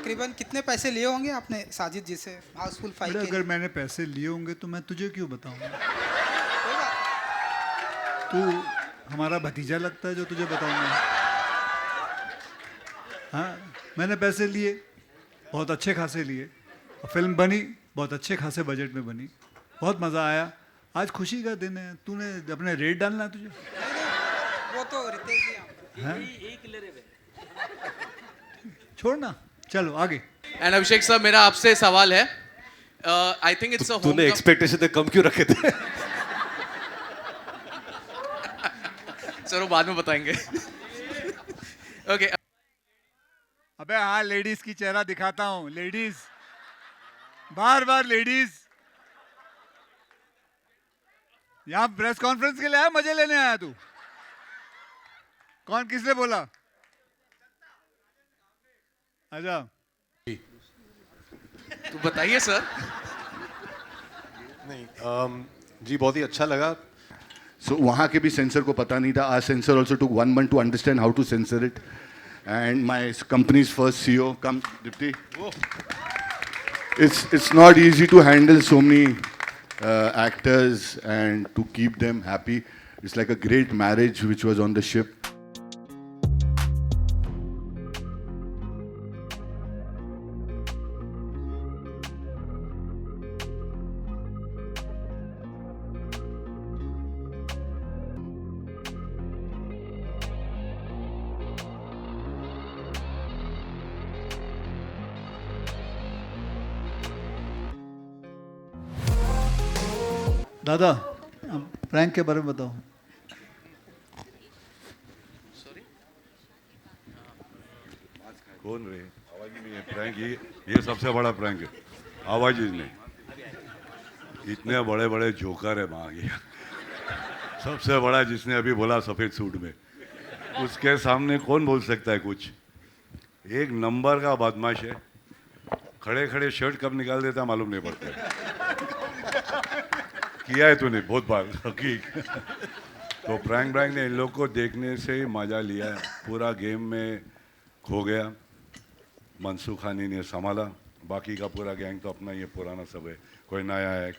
तकरीबन कितने पैसे लिए होंगे आपने साजिद जी से हाउसफुल 5 बेटा के अगर लिए? मैंने पैसे लिए होंगे तो मैं तुझे क्यों बताऊंगा? कोई बात तू हमारा भतीजा लगता है जो तुझे बताऊंगा। हाँ, मैंने पैसे लिए, बहुत अच्छे खासे लिए, और फिल्म बनी बहुत अच्छे खासे बजट में बनी, बहुत मज़ा आया। आज खुशी का दिन है, तूने अपने रेट डालना है तुझे। नहीं नहीं, वो तो रितेश जी यहाँ पर। हाँ, छोड़ना, चलो आगे। एंड अभिषेक सर, मेरा आपसे सवाल है। I think it's a home तूने एक्सपेक्टेशन तो कम क्यों रखे थे? सर वो बाद में बताएंगे। ओके अबे हाँ, लेडीज की चेहरा दिखाता हूँ, लेडीज, बार बार लेडीज। यहाँ प्रेस कॉन्फ्रेंस के लिए आया, मजे लेने आया तू? कौन, किसने बोला? अच्छा, तो बताइए सर। नहीं जी, बहुत ही अच्छा लगा। So वहाँ के भी सेंसर को पता नहीं था. Our censor also took 1 month to understand how to censor it. And my company's first CEO, come Dipti. It's not easy to handle so many actors and to keep them happy. It's like a great marriage which was on the ship. दादा prank के बारे में बताओ। कौन रे? आवाज ही नहीं है। प्रैंक ये सबसे बड़ा प्रैंक है, आवाज ही नहीं। इतने बड़े बड़े जोकर है वहाँ गया, सबसे बड़ा जिसने अभी बोला सफेद सूट में, उसके सामने कौन बोल सकता है कुछ? एक नंबर का बदमाश है। खड़े खड़े शर्ट कब निकाल देता मालूम नहीं पड़ता। किया है तूने बहुत बार हकीक। तो प्रैंक ने इन लोग को देखने से ही मजा लिया, पूरा गेम में खो गया। मनसूख खानी ने संभाला, बाकी का पूरा गैंग तो अपना ये पुराना सब है, कोई नया है,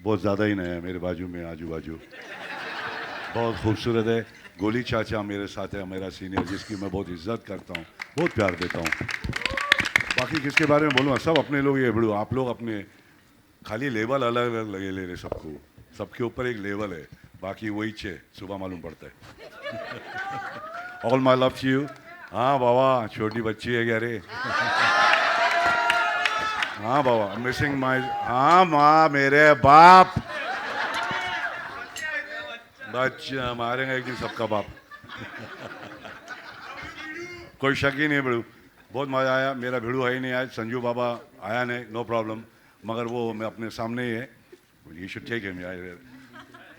बहुत ज़्यादा ही नया है। मेरे बाजू में आजू बाजू बहुत खूबसूरत है। गोली चाचा मेरे साथ है, मेरा सीनियर, जिसकी मैं बहुत इज्जत करता हूँ, बहुत प्यार देता हूँ। बाकी किसके बारे में बोलूँ? सब अपने लोग ये बड़ू, आप लोग अपने खाली लेवल अलग अलग लगे ले रहे सबको, सबके ऊपर एक लेवल है, बाकी वही छे सुबह मालूम पड़ता है। All my love you. हाँ बाबा, छोटी बच्ची है क्या रे? हाँ बाबा, मिसिंग माई। हाँ माँ, मेरे बाप बच्चा मारेंगे एक दिन सबका बाप। कोई शक ही नहीं बड़ू, बहुत मज़ा आया। मेरा भिड़ू है ही नहीं आज, संजू बाबा आया नहीं, नो प्रॉब्लम, मगर वो मैं अपने सामने ही है, ये शुड टेक हिम।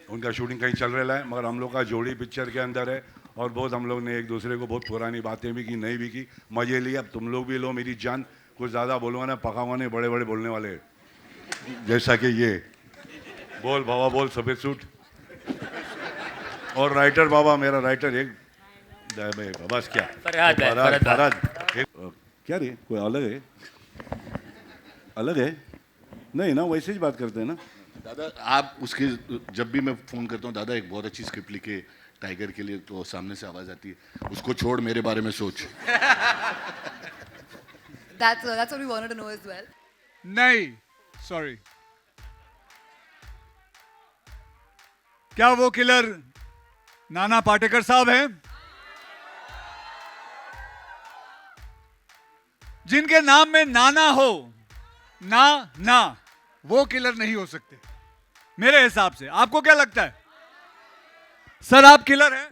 उनका शूटिंग कहीं चल रहा है, मगर हम लोग का जोड़ी पिक्चर के अंदर है, और बहुत हम लोग ने एक दूसरे को बहुत पुरानी बातें भी की, नहीं भी की, मजे लिए। अब तुम लोग भी लो मेरी जान, कुछ ज़्यादा बोलूँगा ना पकाऊंगा नहीं, बड़े बड़े बोलने वाले, जैसा कि ये बोल बाबा बोल सफ़ेद सूट। और राइटर बाबा, मेरा राइटर एक बस क्या फरहाद क्या रे, कोई अलग है? अलग है नहीं ना, वैसे ही बात करते हैं ना। दादा आप उसके, जब भी मैं फ़ोन करता हूँ, दादा एक बहुत अच्छी स्क्रिप्ट लिखे टाइगर के लिए, तो सामने से आवाज़ आती है, उसको छोड़ मेरे बारे में सोच। That's what we wanted to know as well. नहीं, सॉरी। क्या वो किलर नाना पाटेकर साहब हैं? जिनके नाम में नाना हो, ना वो किलर नहीं हो सकते मेरे हिसाब से। आपको क्या लगता है सर, आप किलर हैं?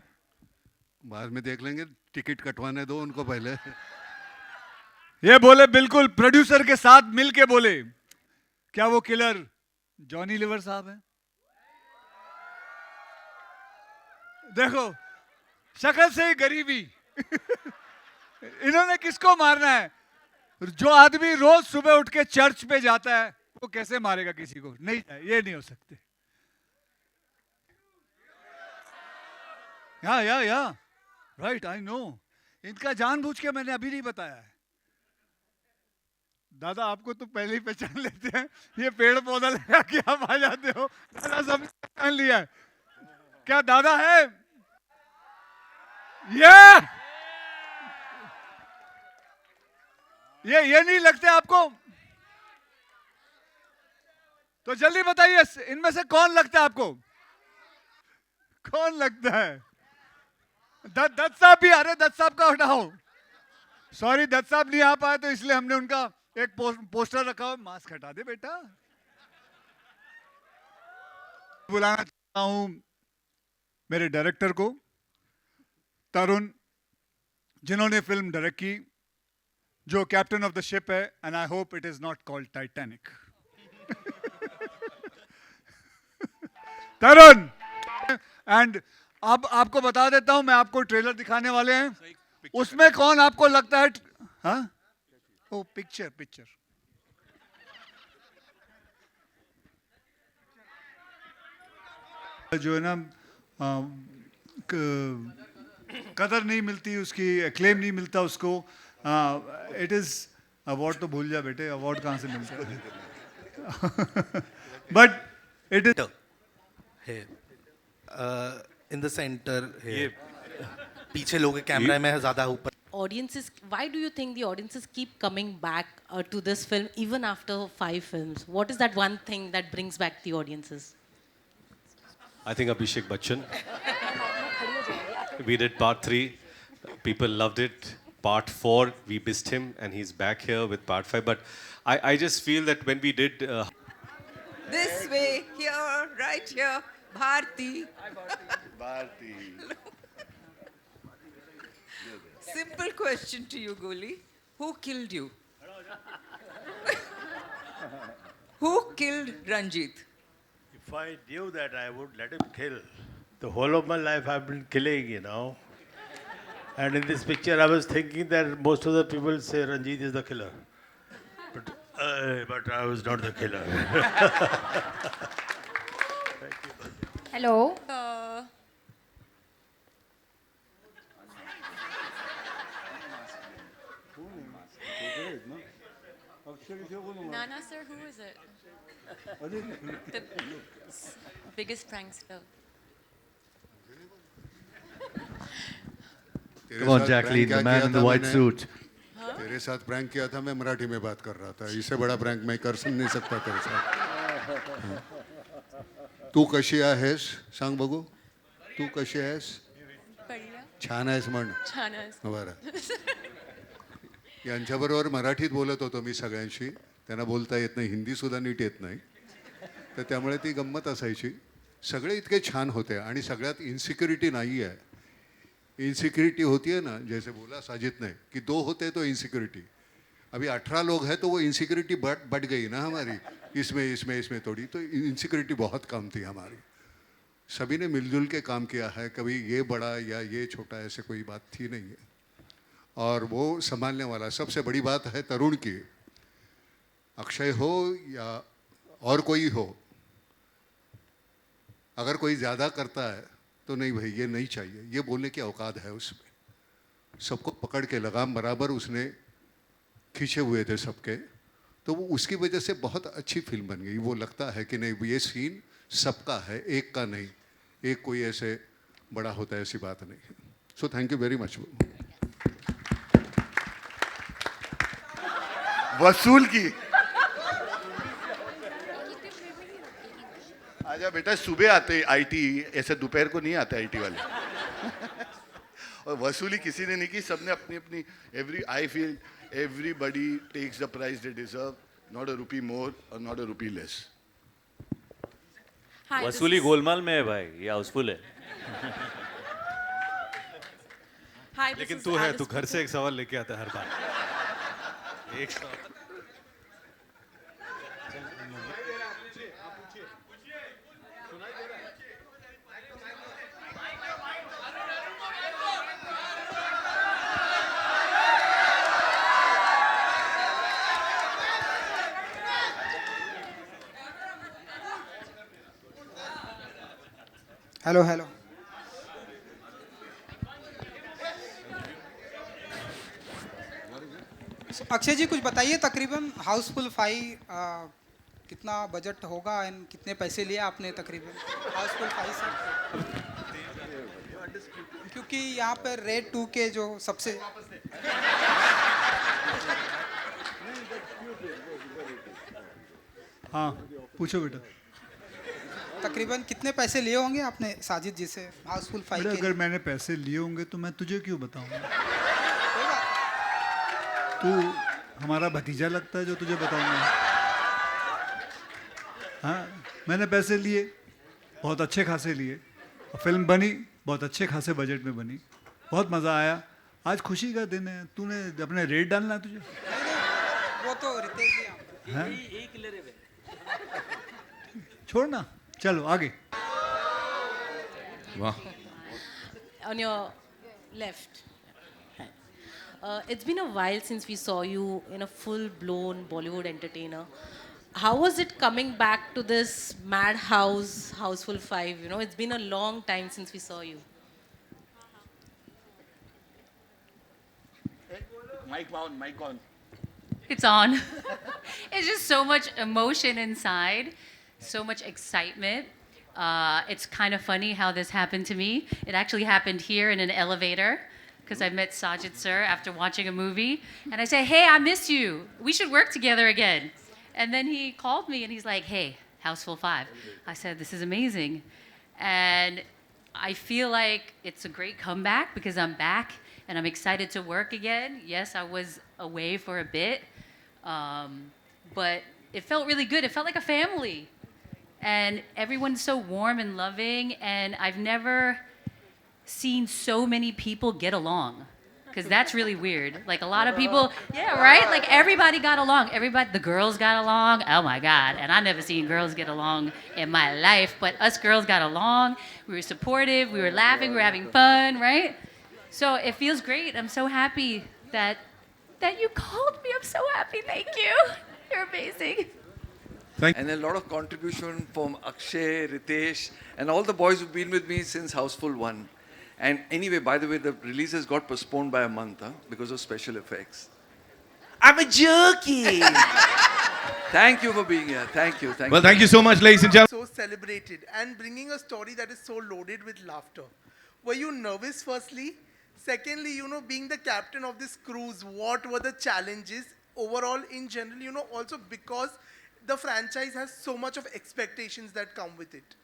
बाद में देख लेंगे, टिकट कटवाने दो उनको पहले। ये बोले बिल्कुल प्रोड्यूसर के साथ मिलके बोले, क्या वो किलर जॉनी लीवर साहब हैं? देखो शक्ल से ही गरीबी। इन्होंने किसको मारना है? जो आदमी रोज सुबह उठ के चर्च पे जाता है, वो कैसे मारेगा किसी को? नहीं, ये नहीं हो सकते। या राइट, आई नो। इनका जानबूझ के मैंने अभी नहीं बताया है, दादा आपको तो पहले ही पहचान लेते हैं, ये पेड़ पौधा लगा के आप आ जाते हो, दादा सब पहचान लिया है। क्या दादा है? ये नहीं लगते आपको? तो जल्दी बताइए इनमें से कौन लगता है आपको? कौन लगता है? दत्त साहब भी आ रहे, दत्त साहब का हटाओ। सॉरी दत्त साहब नहीं आ पाए तो इसलिए हमने उनका एक पोस्टर रखा हुआ। मास्क हटा दे बेटा। बुलाना चाहता हूं मेरे डायरेक्टर को, तरुण, जिन्होंने फिल्म डायरेक्ट की, जो कैप्टन ऑफ द शिप है, and I hope it is not called Titanic. Tarun, and अब आपको बता देता हूं, मैं आपको ट्रेलर दिखाने वाले हैं, उसमें कौन आपको लगता है? हाँ, ओ पिक्चर जो है ना, कदर नहीं मिलती उसकी, एक्लेम नहीं मिलता उसको। इट इज अवार्ड तो भूल जा बेटे, अवार्ड कहाँ से मिलता है? But it is in the centre है, पीछे लोग कैमरा में ज्यादा ऊपर। Audiences, why do you think the audiences keep coming back to this film even after 5 films? What is that one thing that brings back the audiences? I think Abhishek Bachchan. We did part 3. People loved it. Part 4, we missed him, and he's back here with part 5. But I just feel that when we did... This way, here, right here, Bharti. Bharti. Simple question to you, Goli. Who killed you? Who killed Ranjit? If I knew that, I would let him kill. The whole of my life I've been killing, you know. And in this picture, I was thinking that most of the people say Ranjit is the killer. But I was not the killer. Hello. Nana sir, who is it? The biggest prankster. Come on, Jacqueline, the man in the white suit. तेरे साथ prank किया था, मैं मराठी में बात कर रहा था। इससे बड़ा प्रैंक मैं कर नहीं सकता तेरे साथ। तू कशी आहेस सांग बघू, तू कशी आहेस? छान आहेस म्हण. बरं. यांच्याबरोबर मराठीत बोलत होतो मी सगळ्यांशी, त्यांना बोलता येत नाही, हिंदी सुद्धा नीट येत नाही, तर त्यामुळे ती गंमत असायची. सगळे इतके छान होते आणि सगळ्यात इनसिक्युरिटी नाही आहे. इनसिक्योरिटी होती है ना, जैसे बोला साजिद ने कि 2 होते तो इनसिक्योरिटी, अभी 18 लोग हैं तो वो इनसिक्योरिटी बढ़ गई ना हमारी, इसमें थोड़ी, तो इनसिक्योरिटी बहुत कम थी हमारी. सभी ने मिलजुल के काम किया है, कभी ये बड़ा या ये छोटा ऐसे कोई बात थी नहीं है, और वो संभालने वाला. सबसे बड़ी बात है तरुण की, अक्षय हो या और कोई हो, अगर कोई ज़्यादा करता है तो नहीं भाई ये नहीं चाहिए, ये बोलने की औकात है उसमें. सबको पकड़ के लगाम बराबर उसने खींचे हुए थे सबके, तो वो उसकी वजह से बहुत अच्छी फिल्म बन गई. वो लगता है कि नहीं ये सीन सबका है, एक का नहीं, एक कोई ऐसे बड़ा होता है ऐसी बात नहीं. So thank you very much. वसूल की आजा बेटा, सुबह आते आईटी, ऐसे दोपहर को नहीं आते आईटी वाले. और वसूली किसी ने नहीं की, सबने अपनी अपनी I feel everybody takes the price they deserve, not a rupee more और नॉट अ रुपी लेस. वसूली गोलमाल में है भाई, ये हाउसफुल है. लेकिन तू है, तू घर से एक सवाल लेके आता है हर बार. एक सवाल. Hello hello. अक्षय जी कुछ बताइए, तकरीबन हाउसफुल 5 कितना बजट होगा एंड कितने पैसे लिए आपने तकरीबन हाउसफुल 5 से? क्योंकि यहाँ पर रेड 2 के जो सबसे हाँ पूछो बेटा। तकरीबन कितने पैसे लिए होंगे आपने साजिद जी से हाउसफुल 5 बेटा के अगर लिए? मैंने पैसे लिए होंगे तो मैं तुझे क्यों बताऊंगा? तू हमारा भतीजा लगता है जो तुझे बताऊंगा। हाँ मैंने पैसे लिए, बहुत अच्छे खासे लिए, और फिल्म बनी बहुत अच्छे खासे बजट में बनी, बहुत मज़ा आया। आज खुशी का दिन है, तूने अपने रेट डालना है तुझे? वो तो रितेश जी आप हाँ? छोड़ना, चलो आगे। वाह। On your left. It's been a while since we saw you in a full-blown Bollywood entertainer. How was it coming back to this madhouse, Houseful 5? You know, it's been a long time since we saw you. Mic on, mic on. It's on. It's just so much emotion inside, so much excitement. It's kind of funny how this happened to me. It actually happened here in an elevator because I met Sajid sir after watching a movie. And I say, hey, I miss you. We should work together again. And then he called me and he's like, hey, Houseful 5. I said, this is amazing. And I feel like it's a great comeback because I'm back and I'm excited to work again. Yes, I was away for a bit, but it felt really good. It felt like a family. And everyone's so warm and loving, and I've never seen so many people get along. Because that's really weird. Like a lot of people, yeah, right? Like everybody got along. Everybody, the girls got along. Oh my God. And I never seen girls get along in my life, but us girls got along. We were supportive. We were laughing. We were having fun, right? So it feels great. I'm so happy that you called me. I'm so happy. Thank you. You're amazing. And a lot of contribution from Akshay, Ritesh, and all the boys who've been with me since Houseful 1. And anyway, by the way, the releases got postponed by a month because of special effects. I'm a jerky! Thank you for being here. Thank you. Thank Well, you. thank you so much, ladies and gentlemen. So celebrated and bringing a story that is so loaded with laughter. Were you nervous firstly? Secondly, being the captain of this cruise, what were the challenges overall in general, also because the franchise has so much of expectations that come with it?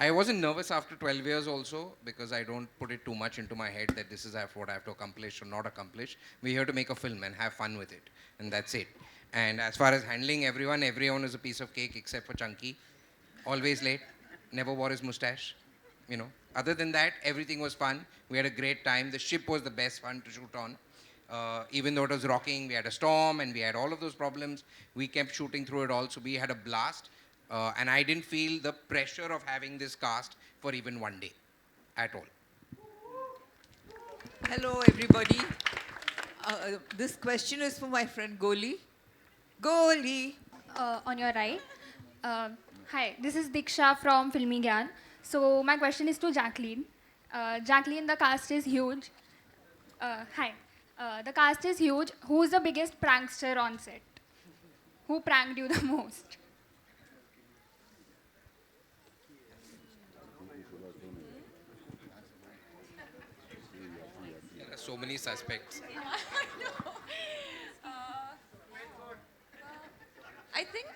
I wasn't nervous after 12 years also because I don't put it too much into my head that this is what I have to accomplish or not accomplish. We're here to make a film and have fun with it, and that's it. And as far as handling everyone is a piece of cake except for Chunky. Always late, never wore his mustache. Other than that, everything was fun. We had a great time. The ship was the best fun to shoot on. Even though it was rocking, we had a storm and we had all of those problems. We kept shooting through it all, so we had a blast. And I didn't feel the pressure of having this cast for even one day at all. Hello, everybody. This question is for my friend Goli. Goli. On your right. Hi, this is Diksha from Filmi Gyan. So my question is to Jacqueline. Jacqueline, the cast is huge. Hi. The cast is huge. Who's the biggest prankster on set? Who pranked you the most? There are so many suspects. I think